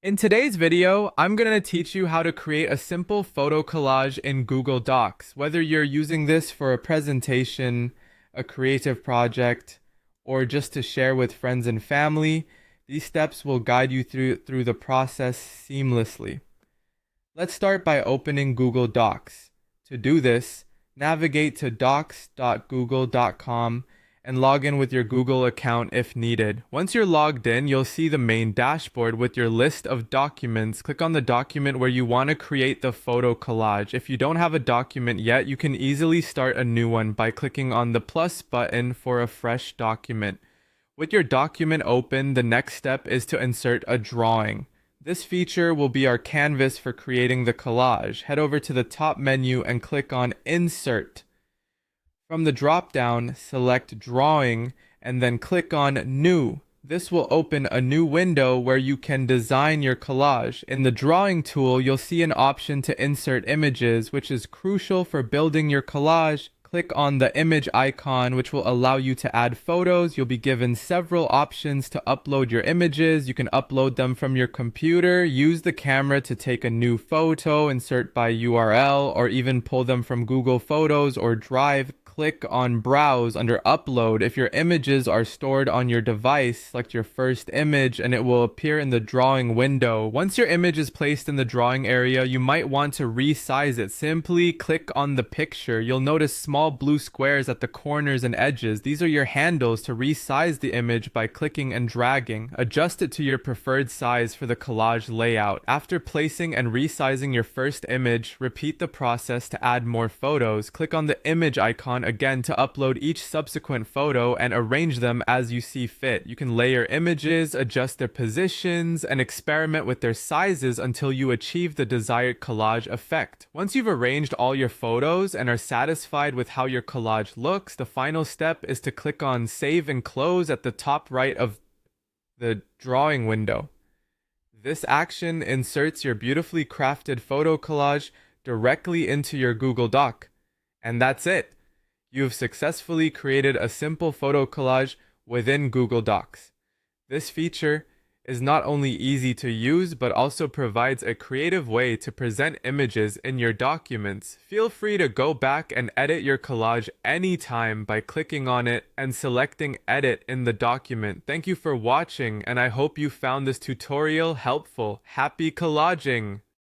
In today's video, I'm going to teach you how to create a simple photo collage in Google Docs. Whether you're using this for a presentation, a creative project, or just to share with friends and family, these steps will guide you through the process seamlessly. Let's start by opening Google Docs. To do this, navigate to docs.google.com and log in with your Google account if needed. Once you're logged in, you'll see the main dashboard with your list of documents. Click on the document where you want to create the photo collage. If you don't have a document yet, you can easily start a new one by clicking on the plus button for a fresh document. With your document open, the next step is to insert a drawing. This feature will be our canvas for creating the collage. Head over to the top menu and click on Insert. From the drop-down, select Drawing and then click on New. This will open a new window where you can design your collage. In the Drawing tool, you'll see an option to insert images, which is crucial for building your collage. Click on the image icon, which will allow you to add photos. You'll be given several options to upload your images. You can upload them from your computer, use the camera to take a new photo, insert by URL, or even pull them from Google Photos or Drive. Click on Browse under Upload. If your images are stored on your device, select your first image and it will appear in the drawing window. Once your image is placed in the drawing area, you might want to resize it. Simply click on the picture. You'll notice small blue squares at the corners and edges. These are your handles to resize the image by clicking and dragging. Adjust it to your preferred size for the collage layout. After placing and resizing your first image, repeat the process to add more photos. Click on the image icon again to upload each subsequent photo and arrange them as you see fit. You can layer images, adjust their positions, and experiment with their sizes until you achieve the desired collage effect. Once you've arranged all your photos and are satisfied with how your collage looks, the final step is to click on Save and Close at the top right of the drawing window. This action inserts your beautifully crafted photo collage directly into your Google Doc. And that's it. You have successfully created a simple photo collage within Google Docs. This feature is not only easy to use, but also provides a creative way to present images in your documents. Feel free to go back and edit your collage anytime by clicking on it and selecting Edit in the document. Thank you for watching, and I hope you found this tutorial helpful. Happy collaging!